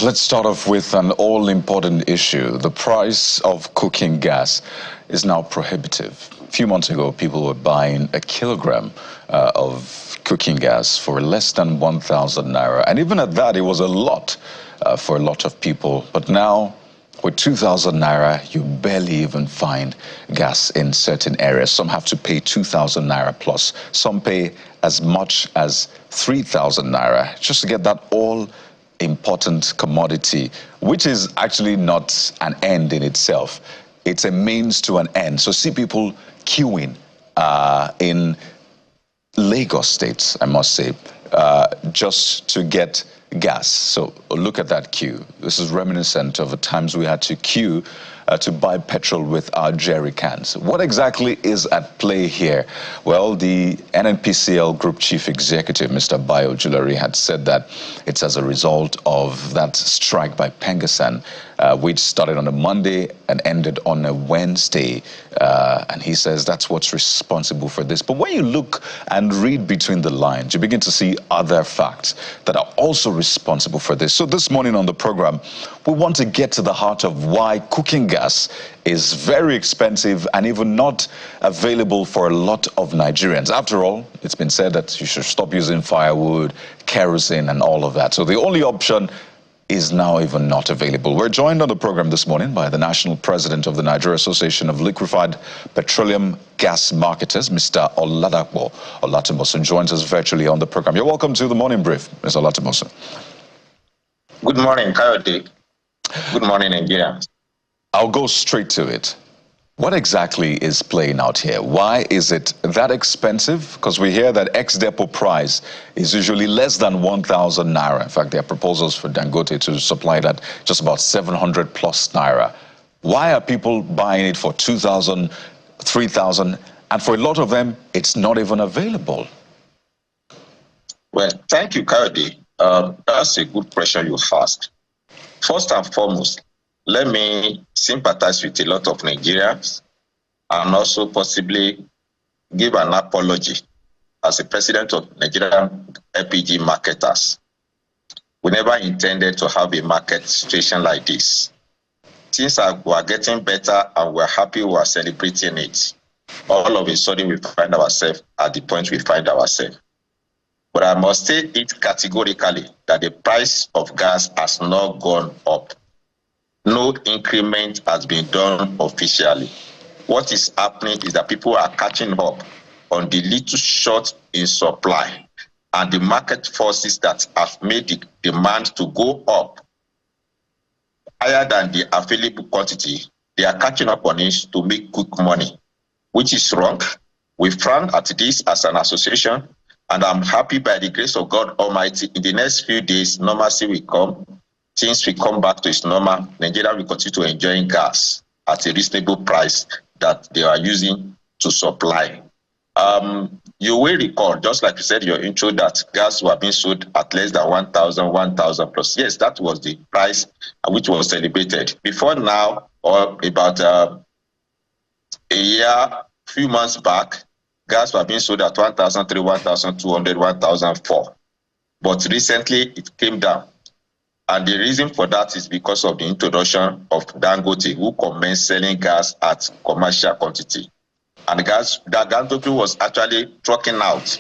let's start off with an all-important issue. The price of cooking gas is now prohibitive. A few months ago, people were buying a kilogram of cooking gas for less than 1,000 naira. And even at that, it was a lot for a lot of people. But now, with 2,000 naira, you barely even find gas in certain areas. Some have to pay 2,000 naira plus. Some pay as much as 3,000 naira just to get that all-important commodity, which is actually not an end in itself. It's a means to an end. So see people queuing in Lagos State, I must say, just to get gas. So look at that queue. This is reminiscent of the times we had to queue to buy petrol with our jerry cans. What exactly is at play here? Well, the NNPCL Group Chief Executive, Mr. Bayo Julari, had said that it's as a result of that strike by Pengasan, which started on a Monday and ended on a Wednesday. And he says that's what's responsible for this. But when you look and read between the lines, you begin to see other facts that are also responsible for this. So this morning on the program, we want to get to the heart of why cooking gas is very expensive and even not available for a lot of Nigerians. After all, it's been said that you should stop using firewood, kerosene, and all of that. So the only option is now even not available. We're joined on the program this morning by the National President of the Nigeria Association of Liquefied Petroleum Gas Marketers, Mr. Oladapo Olatunbosun, joins us virtually on the program. You're welcome to the Morning Brief, Mr. Olatunbosun. Good morning, Coyote. Good morning, Nigerians. I'll go straight to it. What exactly is playing out here? Why is it that expensive? Because we hear that ex-depot price is usually less than 1,000 naira. In fact, there are proposals for Dangote to supply that just about 700 plus naira. Why are people buying it for 2,000, 3,000? And for a lot of them, it's not even available. Well, thank you, Coyote. That's a good question you asked. First and foremost, let me sympathize with a lot of Nigerians and also possibly give an apology as the president of Nigerian LPG marketers. We never intended to have a market situation like this. Things were getting better and we're happy we are celebrating it. All of a sudden we find ourselves at the point we find ourselves. But I must say it categorically that the price of gas has not gone up. No increment has been done officially. What is happening is that people are catching up on the little short in supply and the market forces that have made the demand to go up higher than the available quantity. They are catching up on it to make quick money, which is wrong. We frown at this as an association, and I'm happy by the grace of God Almighty. In the next few days, normalcy will come. Things will come back to its normal. Nigeria will continue to enjoy gas at a reasonable price that they are using to supply. You will recall, just like you said in your intro, that gas were being sold at less than 1,000, 1,000 plus. Yes, that was the price which was celebrated. Before now, or about a few months back, gas were being sold at 1,300, 1,200, 1,004. But recently, it came down. And the reason for that is because of the introduction of Dangote, who commenced selling gas at commercial quantity. And that Dangote was actually trucking out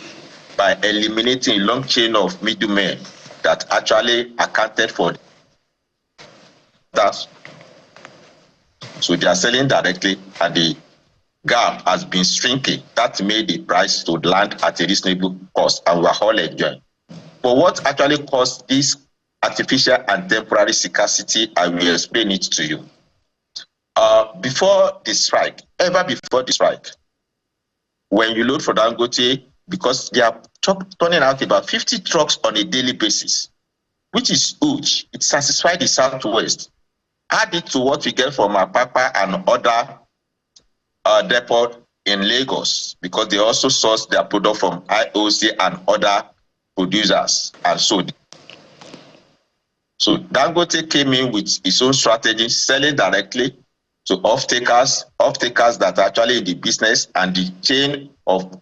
by eliminating a long chain of middlemen that actually accounted for that. So they are selling directly, and the gap has been shrinking. That made the price to land at a reasonable cost, and we are all enjoying. But what actually caused this artificial and temporary scarcity, I will explain it to you. Before the strike, when you load for Dangote, because they are turning out about 50 trucks on a daily basis, which is huge. It satisfies the Southwest. Add it to what we get from Apapa and other depot in Lagos, because they also source their product from IOC and other producers, and so Dangote came in with his own strategy, selling directly to off-takers that are actually in the business, and the chain of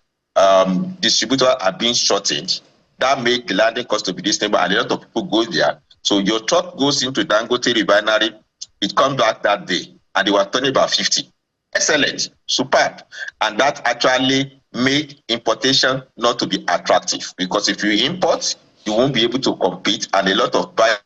distributors are being shortened. That made the landing cost to be reasonable, and a lot of people go there So your truck goes into Dangote refinery, it comes back that day, and they were turning about 50. Excellent, superb. And that actually made importation not to be attractive, because if you import, you won't be able to compete, and a lot of buyers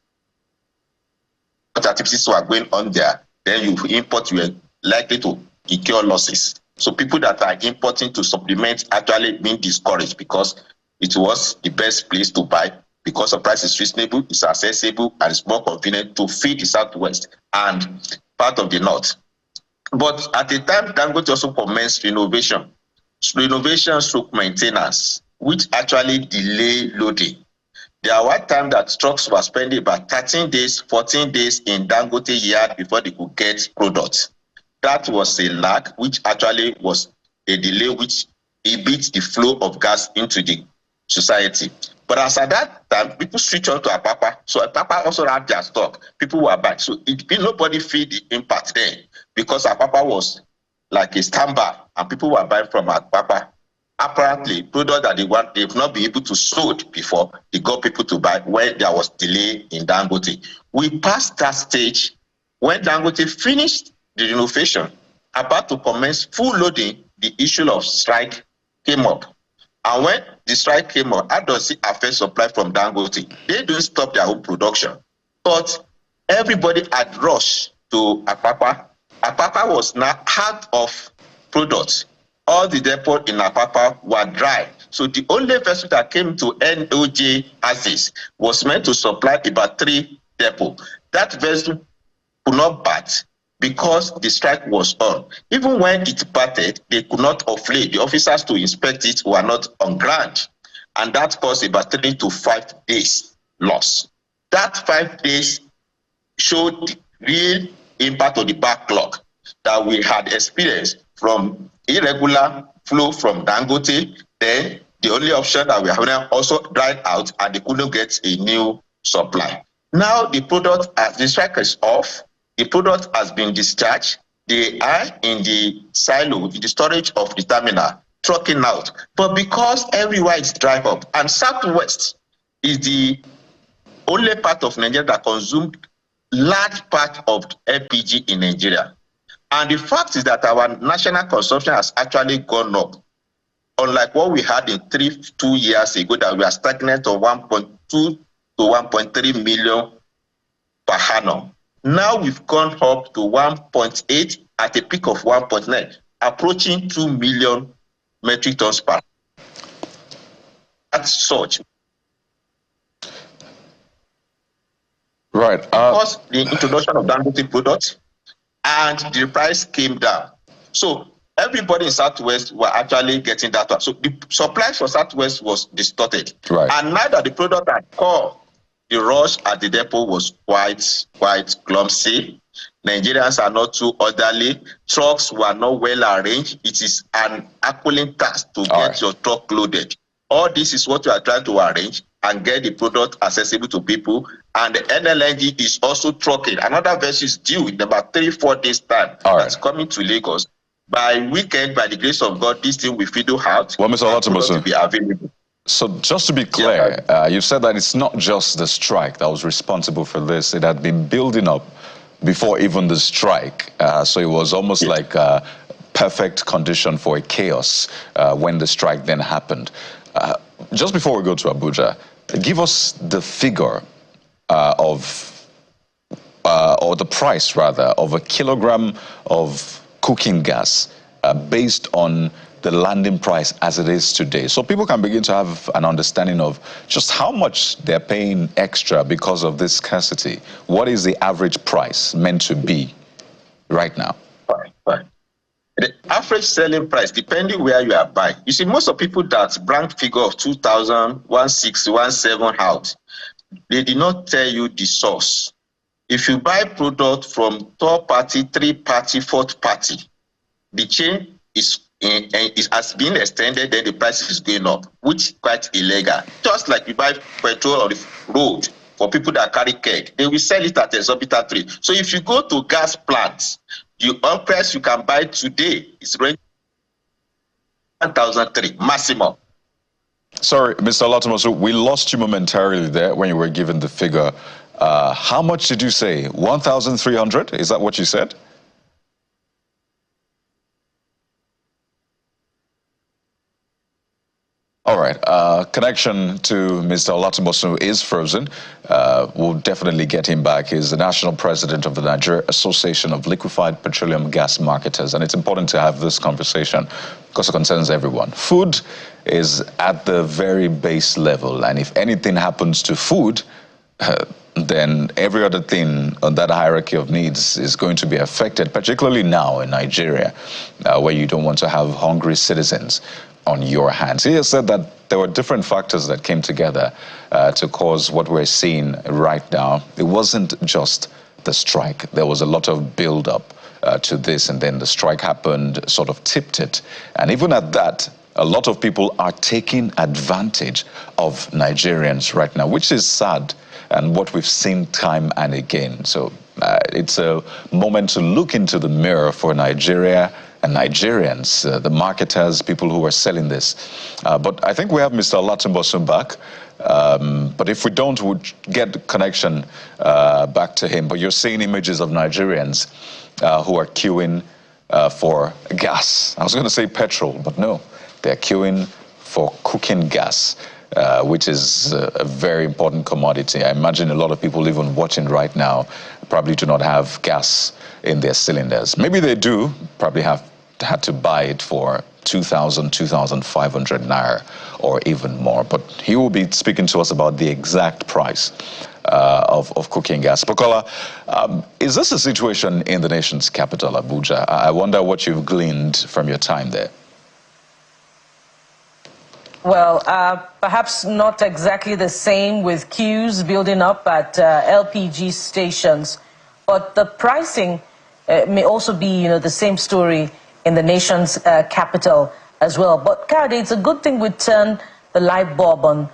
activities were going on there. Then you import, you are likely to incur losses. So people that are importing to supplement actually being discouraged, because it was the best place to buy, because the price is reasonable, it's accessible, and it's more convenient to feed the Southwest and part of the North. But at the time, Dangote also commenced renovation stroke maintenance, which actually delay loading. There were times that trucks were spending about 13 days, 14 days in Dangote yard before they could get products. That was a lag, which actually was a delay, which inhibits the flow of gas into the society. But as at that time, people switched on to Apapa. So Apapa also had their stock. People were buying. So nobody feel the impact there, because Apapa was like a standby, and people were buying from Apapa. Apparently, products that they've not been able to sold before, they got people to buy when there was delay in Dangote. We passed that stage when Dangote finished the renovation, about to commence full loading. The issue of strike came up. And when the strike came up, how does it affect supply from Dangote? They don't stop their own production, but everybody had rushed to Apapa. Apapa was now out of products. All the depots in Apapa were dry. So the only vessel that came to NOJ Axis was meant to supply about 3 depots. That vessel could not bat because the strike was on. Even when it batted, they could not offload. The officers to inspect it were not on ground. And that caused about 3 to 5 days loss. That 5 days showed the real impact of the backlog that we had experienced from irregular flow from Dangote. Then the only option that we have now also dried out, and they couldn't get a new supply. Now the product, as the strike is off, the product has been discharged. They are in the silo, in the storage of the terminal, trucking out. But because everywhere is dried up, and Southwest is the only part of Nigeria that consumed large part of LPG in Nigeria. And the fact is that our national consumption has actually gone up. Unlike what we had in 2 years ago, that we are stagnant on 1.2 to 1.3 million per annum. Now we've gone up to 1.8 at a peak of 1.9, approaching 2 million metric tons per annum. That's such. Right. Because the introduction of Dangote products, and the price came down. So everybody in Southwest were actually getting that one. So the supply for Southwest was distorted. Right. And now that the product had come, the rush at the depot was quite clumsy. Nigerians are not too orderly. Trucks were not well arranged. It is an Herculean task to get your truck loaded. All this is what we are trying to arrange and get the product accessible to people. And the NLNG is also trucking. Another vessel is due in about 3-4 days' time. That's coming to Lagos. By weekend, by the grace of God, this thing will fiddle out. Well, Mr. Olatomosu, be available. So just to be clear, you said that it's not just the strike that was responsible for this. It had been building up before even the strike. So it was almost like a perfect condition for a chaos when the strike then happened. Just before we go to Abuja, give us the figure or the price rather of a kilogram of cooking gas based on the landing price as it is today, so people can begin to have an understanding of just how much they're paying extra because of this scarcity. What is the average price meant to be right now? Fine. The average selling price, depending where you are buying. You see, most of people that brand figure of 2,000, 16, 17 out, they did not tell you the source. If you buy product from third party, 3-party, 4th party, the chain has been extended, then the price is going up, which is quite illegal. Just like you buy petrol on the road for people that carry keg, they will sell it at exorbitant rate. So if you go to gas plants, the price you can buy today is ranging 1,003 maximum. Sorry, Mr. Olatomosu, we lost you momentarily there when you were given the figure. How much did you say? 1,300? Is that what you said? All right. Connection to Mr. Olatunbosun is frozen. We'll definitely get him back. He's the national president of the Nigeria Association of Liquefied Petroleum Gas Marketers. And it's important to have this conversation because it concerns everyone. Food is at the very base level. And if anything happens to food, then every other thing on that hierarchy of needs is going to be affected, particularly now in Nigeria, where you don't want to have hungry citizens on your hands. He has said that there were different factors that came together to cause what we're seeing right now. It wasn't just the strike. There was a lot of build-up to this, and then the strike happened, sort of tipped it. And even at that, a lot of people are taking advantage of Nigerians right now, which is sad, and what we've seen time and again. So it's a moment to look into the mirror for Nigeria and Nigerians, the marketers, people who are selling this. But I think we have Mr. Olatunbosun back. But if we don't, we'll get the connection back to him. But you're seeing images of Nigerians who are queuing for gas. I was going to say petrol, but no. They're queuing for cooking gas, which is a very important commodity. I imagine a lot of people even watching right now probably do not have gas in their cylinders. Maybe they do, probably had to buy it for 2,000, 2,500 naira or even more. But he will be speaking to us about the exact price of cooking gas. Bukola, is this a situation in the nation's capital, Abuja? I wonder what you've gleaned from your time there. Well, perhaps not exactly the same with queues building up at LPG stations, but the pricing may also be, the same story in the nation's capital as well. But, Kayode, it's a good thing we turn the light bulb on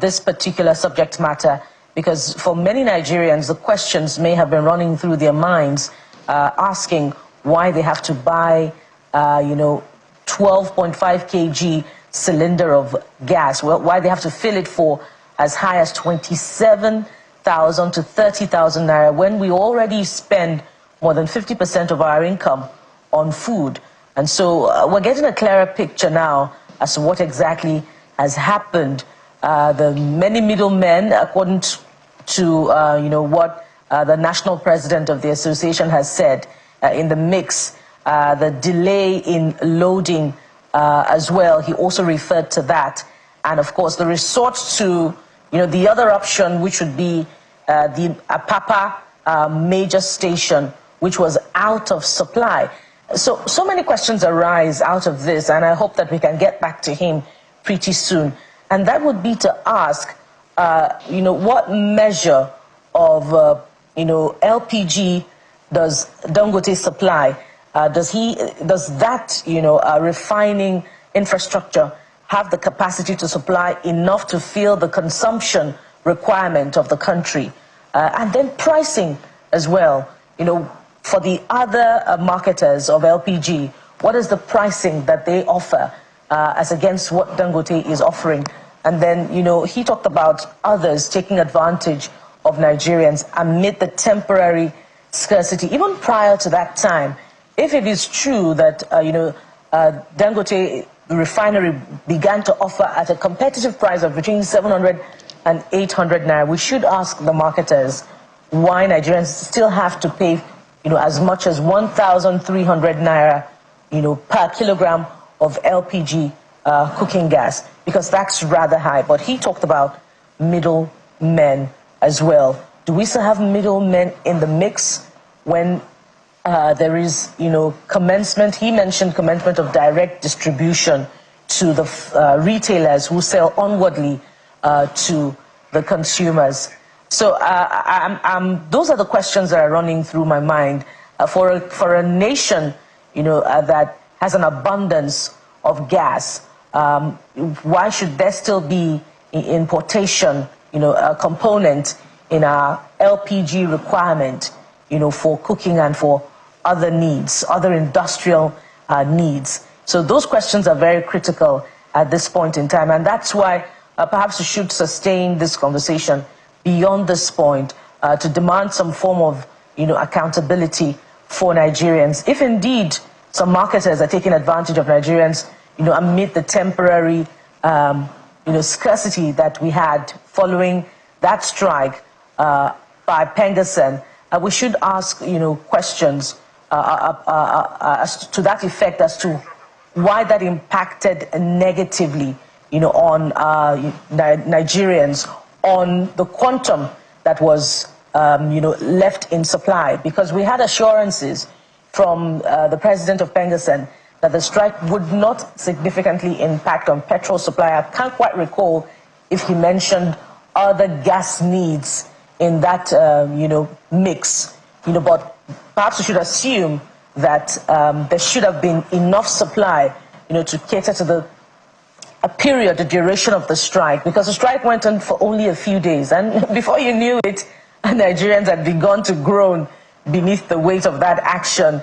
this particular subject matter, because for many Nigerians, the questions may have been running through their minds, asking why they have to buy, 12.5 kg cylinder of gas, why they have to fill it for as high as 27,000 to 30,000 naira when we already spend more than 50% of our income on food. And so we're getting a clearer picture now as to what exactly has happened. The many middlemen, according to what the national president of the association has said, in the mix, the delay in loading as well, he also referred to that. And of course, the resort to, the other option, which would be the Apapa major station, which was out of supply. So many questions arise out of this, and I hope that we can get back to him pretty soon. And that would be to ask, what measure of, LPG does Dangote supply? Does that, refining infrastructure have the capacity to supply enough to fill the consumption requirement of the country? And then pricing as well, for the other marketers of LPG, what is the pricing that they offer as against what Dangote is offering? And then, he talked about others taking advantage of Nigerians amid the temporary scarcity. Even prior to that time, if it is true that, Dangote refinery began to offer at a competitive price of between 700 and 800 naira, we should ask the marketers why Nigerians still have to pay, as much as 1,300 naira, per kilogram of LPG cooking gas, because that's rather high. But he talked about middlemen as well. Do we still have middlemen in the mix when there is, commencement? He mentioned commencement of direct distribution to the retailers who sell onwardly to the consumers. So those are the questions that are running through my mind. For a nation, that has an abundance of gas, why should there still be importation, a component in our LPG requirement, for cooking and for other needs, other industrial needs? So those questions are very critical at this point in time. And that's why perhaps we should sustain this conversation beyond this point, to demand some form of, accountability for Nigerians. If indeed some marketers are taking advantage of Nigerians, amid the temporary, scarcity that we had following that strike by Pengasen, we should ask, questions as to that effect as to why that impacted negatively, on Nigerians, on the quantum that was, left in supply. Because we had assurances from the president of Pengasen that the strike would not significantly impact on petrol supply. I can't quite recall if he mentioned other gas needs in that, mix, but perhaps we should assume that there should have been enough supply, to cater to the duration of the strike, because the strike went on for only a few days. And before you knew it, Nigerians had begun to groan beneath the weight of that action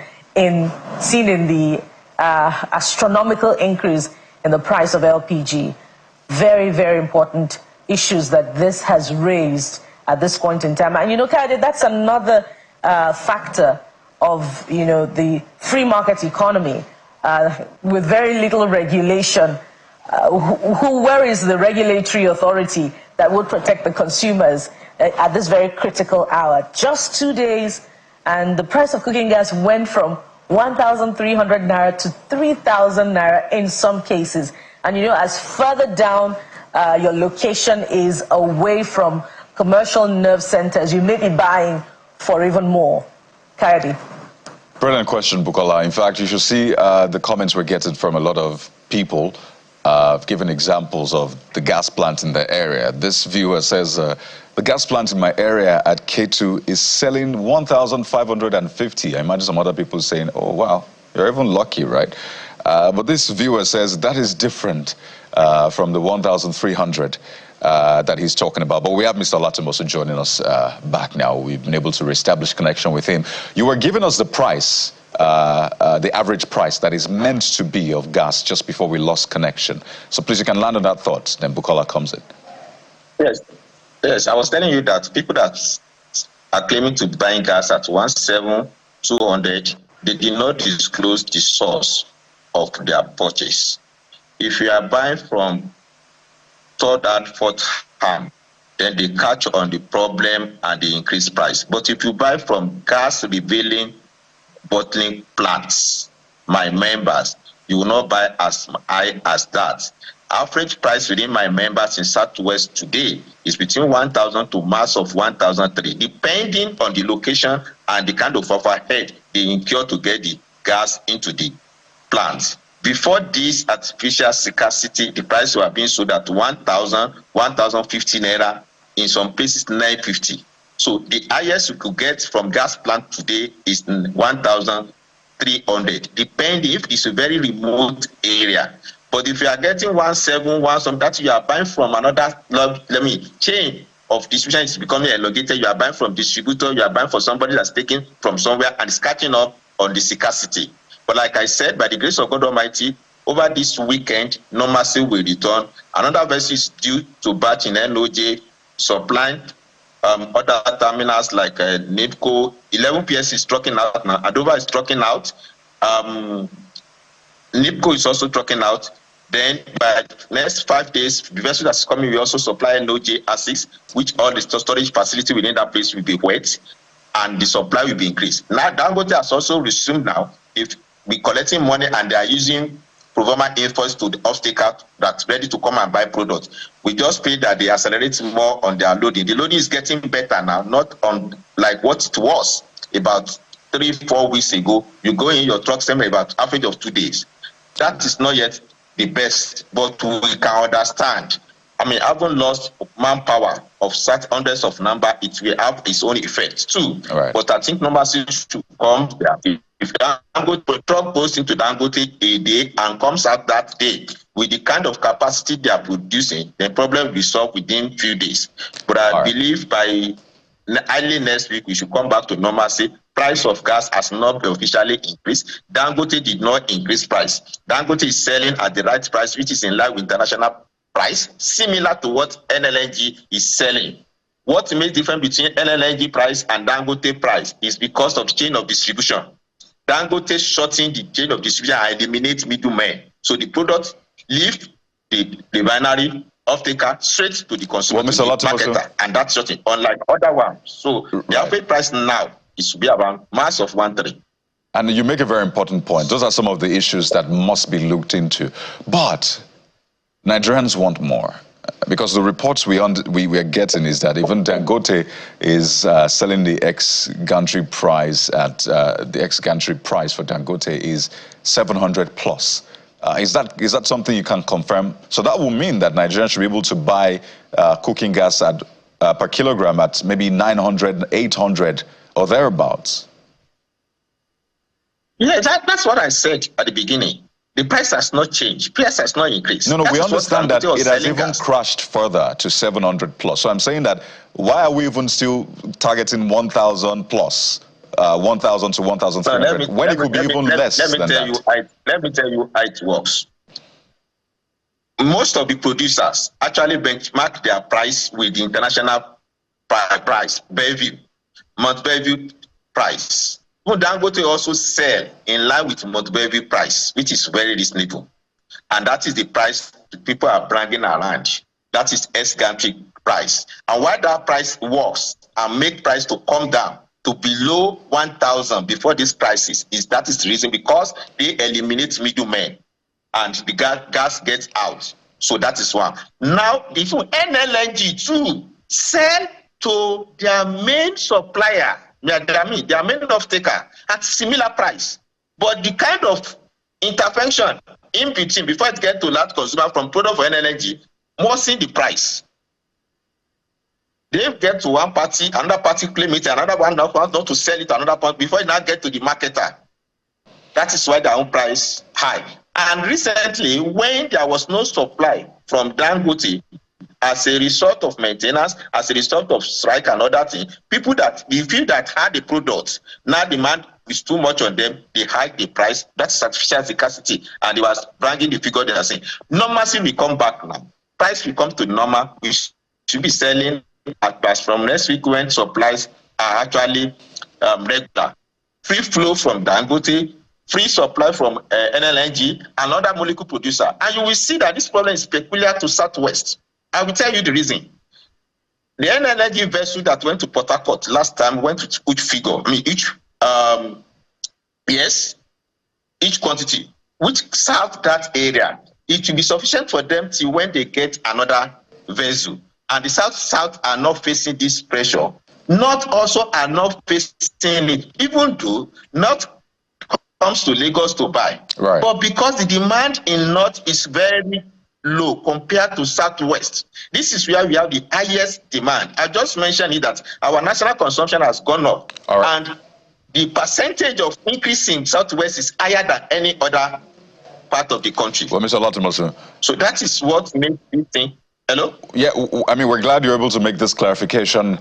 seen in the astronomical increase in the price of LPG. Very, very important issues that this has raised at this point in time. And, Kayode, that's another factor of, the free market economy with very little regulation. Where is the regulatory authority that would protect the consumers at this very critical hour? Just 2 days, and the price of cooking gas went from 1,300 naira to 3,000 naira in some cases. And, as further down your location is away from commercial nerve centers, you may be buying for even more. Kayode. Brilliant question, Bukola. In fact, you should see the comments we're getting from a lot of people. Given examples of the gas plant in the area. This viewer says, the gas plant in my area at K2 is selling 1,550. I imagine some other people saying, oh, wow, you're even lucky, right? But this viewer says that is different from the 1,300 that he's talking about. But we have Mr. Latimoso joining us back now. We've been able to reestablish connection with him. You were giving us the price, the average price that is meant to be of gas just before we lost connection. So please, you can land on that thought, then Bukola comes in. Yes, I was telling you that people that are claiming to be buying gas at 1,720, they did not disclose the source of their purchase. If you are buying from third and fourth hand, then they catch on the problem and the increased price. But if you buy from gas revealing bottling plants, my members, you will not buy as high as that. Average price within my members in Southwest today is between 1,000 to max of 1,003, depending on the location and the kind of overhead they incur to get the gas into the plants. Before this artificial scarcity, the price were being sold at 1,000, 1,050 naira, in some places 950. So the highest you could get from gas plant today is 1,300, depending if it's a very remote area. But if you are getting 1,710, some that you are buying from another chain of distribution is becoming elongated. You are buying from distributor, you are buying for somebody that's taking from somewhere and is catching up on the scarcity. But like I said, by the grace of God Almighty, over this weekend, normalcy will return. Another vessel is due to batch in NOJ, supplying other terminals like NALPGAM. 11 PS is trucking out now. Adova is trucking out. NALPGAM is also trucking out. Then by the next 5 days, the vessel that's coming will also supply NOJ A6, which all the storage facility within that place will be wet, and the supply will be increased. Now, Dangote has also resumed now. If we collecting money and they are using proforma invoice to the off-taker that's ready to come and buy products, we just pray that they accelerate more on their loading. The loading is getting better now, not on like what it was about 3-4 weeks ago. You go in your truck somewhere about average of 2 days. That is not yet the best, but we can understand. I mean, having lost manpower of such hundreds of number, it will have its own effects too. Right. But I think numbers should come there. If Dangote truck goes into Dangote a day and comes out that day with the kind of capacity they are producing, the problem will be solved within few days. But I believe by early next week we should come back to normalcy. Price of gas has not been officially increased. Dangote did not increase price. Dangote is selling at the right price, which is in line with international price, similar to what NLNG is selling. What makes difference between NLNG price and Dangote price is because of chain of distribution. Dangote shorten the chain of distribution and eliminate middlemen. So the product leave the refinery off-taker straight to the consumer, to the marketer, and that's shorting, unlike other ones. So the average price now is to be around mass of 1.3. And you make a very important point. Those are some of the issues that must be looked into. But Nigerians want more. Because the reports we are getting is that even Dangote is selling the ex-gantry price at the ex-gantry price for Dangote is 700 plus. Is that something you can confirm? So that will mean that Nigerians should be able to buy cooking gas at per kilogram at maybe 900, 800 or thereabouts. Yeah, that's what I said at the beginning. The price has not changed. Price has not increased. No, we understand that it has even crashed further to 700 plus. So I'm saying that why are we even still targeting 1,000 plus, 1,000 to 1,300 when it could be even less than that? Let me tell you how it works. Most of the producers actually benchmark their price with the international price, Mont Belvieu price. Dangote also sell in line with Mont Belvieu price, which is very reasonable. And that is the price people are bragging around. That is ex-gantry price. And why that price works and make price to come down to below 1,000 before this crisis that is the reason, because they eliminate middlemen and the gas gets out. So that is one. Now, if NLNG too sell to their main supplier, their main off-taker at similar price, but the kind of intervention in between before it gets to large consumer from product for NLNG worsen the price. They get to one party, another party claim it, another one not to sell it to another party before it now get to the marketer. That is why their own price high. And recently, when there was no supply from Dangote, as a result of maintenance, as a result of strike and other things, people that had the product, now demand is too much on them, they hike the price. That's artificial scarcity. And they was bringing the figure they are saying. Normalcy will come back now. Price will come to normal. We should be selling as from next week when supplies are actually regular. Free flow from Dangote, free supply from NLNG, another molecule producer. And you will see that this problem is peculiar to Southwest. I will tell you the reason. The NLNG vessel that went to Port Harcourt last time went to each figure, each quantity, which served that area. It will be sufficient for them till when they get another vessel. And the South are not facing this pressure. North also are not facing it, even though North comes to Lagos to buy. Right. But because the demand in North is very low compared to Southwest. This is where we have the highest demand. I just mentioned it that our national consumption has gone up. Right. And the percentage of increase in Southwest is higher than any other part of the country. Well, Mr. Latimerson. So that is what makes me think. Hello? Yeah, I mean, we're glad you're able to make this clarification.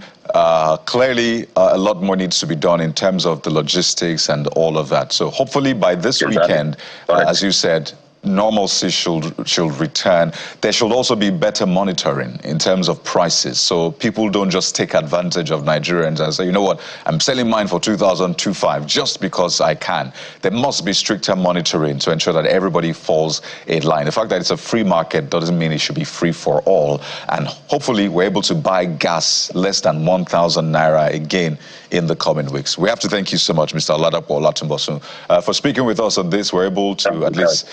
Clearly, a lot more needs to be done in terms of the logistics and all of that. So hopefully by this weekend, as you said, normalcy should return. There should also be better monitoring in terms of prices, so people don't just take advantage of Nigerians and say, you know what, I'm selling mine for 2,250 just because I can. There must be stricter monitoring to ensure that everybody falls in line. The fact that it's a free market doesn't mean it should be free for all, and hopefully we're able to buy gas less than 1,000 naira again in the coming weeks. We have to thank you so much, Mr. Oladapo Olatunbosun, for speaking with us on this. We're able to at least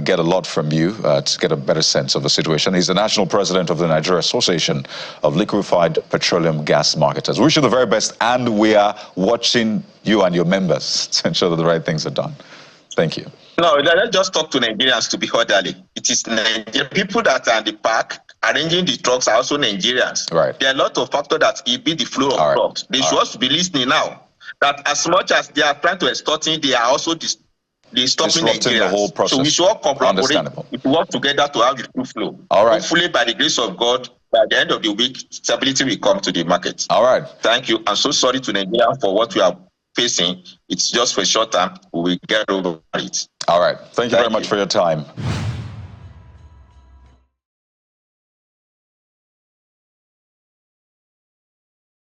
get a lot from you to get a better sense of the situation. He's the national president of the Nigeria Association of Liquefied Petroleum Gas Marketers. We wish you the very best, and we are watching you and your members to ensure that the right things are done. Thank you. No, let's just talk to Nigerians to be orderly. It is Nigeria. People that are in the park arranging the trucks are also Nigerians. Right. There are a lot of factors that impede the flow of trucks. They should also be listening now that as much as they are trying to extort, they are also stopping the whole process. So we should all cooperate. We should work together to have the full flow. All right. Hopefully, by the grace of God, by the end of the week, stability will come to the market. All right. Thank you. I'm so sorry to Nigeria for what we are facing. It's just for a short time. We will get over it. All right. Thank you very much for your time.